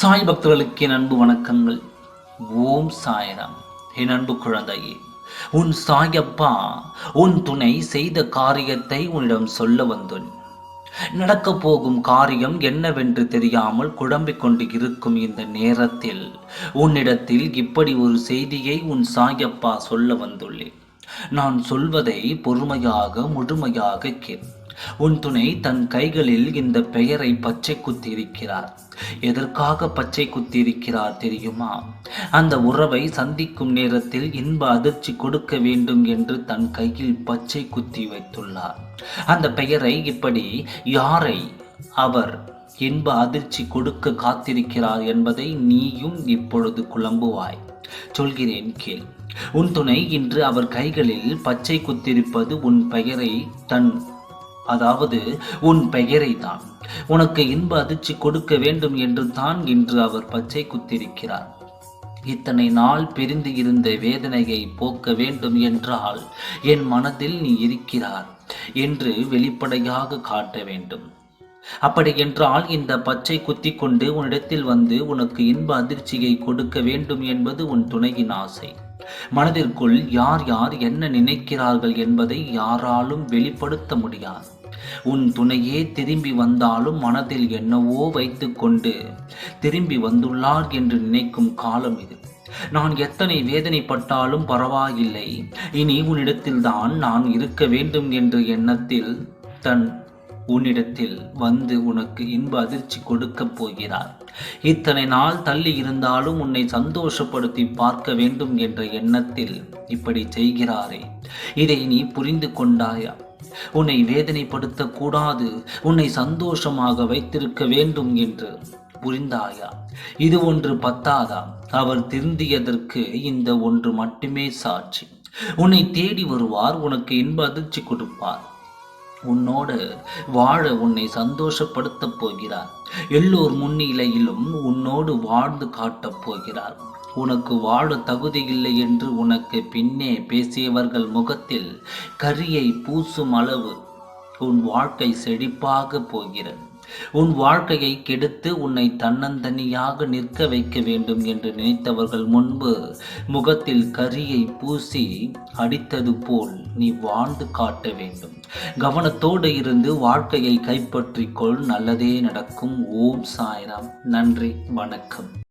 சாய் பக்தர்களுக்கு என் அன்பு வணக்கங்கள். ஓம் சாய்ராம். என் அன்பு குழந்தையே, உன் சாயப்பா உன் துணை செய்த காரியத்தை உன்னிடம் சொல்ல வந்தேன். நடக்கப் போகும் காரியம் என்னவென்று தெரியாமல் குழம்பிக் கொண்டு இருக்கும் இந்த நேரத்தில் உன்னிடத்தில் இப்படி ஒரு செய்தியை உன் சாயப்பா சொல்ல வந்துள்ளேன். நான் சொல்வதை பொறுமையாக முழுமையாக கேள். உன் துணை தன் கைகளில் இந்த பெயரை பச்சை குத்தியிருக்கிறார். எதற்காக பச்சை குத்தியிருக்கிறார் தெரியுமா? அந்த உறவை சந்திக்கும் நேரத்தில் இன்ப அதிர்ச்சி கொடுக்க வேண்டும் என்று தன் கையில் பச்சை குத்தி வைத்துள்ளார். அந்த பெயரை இப்படி யாரை அவர் இன்ப அதிர்ச்சி கொடுக்க காத்திருக்கிறார் என்பதை நீயும் இப்பொழுது குழம்புவாய். சொல்கிறேன் கேள். உன் துணை இன்று அவர் கைகளில் பச்சை குத்திருப்பது உன் பெயரை உன் பெயரை தான். உனக்கு இன்ப அதிர்ச்சி கொடுக்க வேண்டும் என்று தான் இன்று அவர் பச்சை குத்திருக்கிறார். இத்தனை நாள் பிரிந்து இருந்த வேதனையை போக்க வேண்டும் என்றால் என் மனதில் நீ இருக்கிறார் என்று வெளிப்படையாக காட்ட வேண்டும். அப்படி என்றால் இந்த பச்சை குத்தி கொண்டு உன்னிடத்தில் வந்து உனக்கு இன்ப அதிர்ச்சியை கொடுக்க வேண்டும் என்பது உன் துணையின் ஆசை. மனதிற்குள் யார் யார் என்ன நினைக்கிறார்கள் என்பதை யாராலும் வெளிப்படுத்த முடியாது. உன் துணையே திரும்பி வந்தாலும் மனதில் என்னவோ வைத்துக்கொண்டு திரும்பி வந்துள்ளார் என்று நினைக்கும் காலம் இது. நான் எத்தனை வேதனைப்பட்டாலும் பரவாயில்லை, இனி உன்னிடத்தில்தான் நான் இருக்க வேண்டும் என்ற எண்ணத்தில் உன்னிடத்தில் வந்து உனக்கு இன்ப அதிர்ச்சி கொடுக்கப் போகிறார். இத்தனை நாள் தள்ளி இருந்தாலும் உன்னை சந்தோஷப்படுத்தி பார்க்க வேண்டும் என்ற எண்ணத்தில் இப்படி செய்கிறாரே, இதை நீ புரிந்து கொண்டாயா? உன்னை வேதனைப்படுத்த கூடாது, உன்னை சந்தோஷமாக வைத்திருக்க வேண்டும் என்று புரிந்தாயா? இது ஒன்று பத்தாதா? அவர் திருந்தியதற்கு இந்த ஒன்று மட்டுமே சாட்சி. உன்னை தேடி வருவார், உனக்கு இன்ப அதிர்ச்சி கொடுப்பார், உன்னோடு வாழ உன்னை சந்தோஷப்படுத்தப் போகிறார். எல்லோர் முன்னிலையிலும் உன்னோடு வாழ்ந்து காட்டப் போகிறார். உனக்கு வாழ தகுதி இல்லை என்று உனக்கு பின்னே பேசியவர்கள் முகத்தில் கரியை பூசும் அளவு உன் வாழ்க்கை செழிப்பாக போகிறது. உன் வாழ்க்கையை கெடுத்து உன்னை தன்னந்தனியாக நிற்க வைக்க வேண்டும் என்று நினைத்தவர்கள் முன்பு முகத்தில் கரியை பூசி அடித்தது போல் நீ வாழ்ந்து காட்ட வேண்டும். கவனத்தோடு இருந்து வாழ்க்கையை கைப்பற்றிக்கொள். நல்லதே நடக்கும். ஓம் சாய்ராம். நன்றி, வணக்கம்.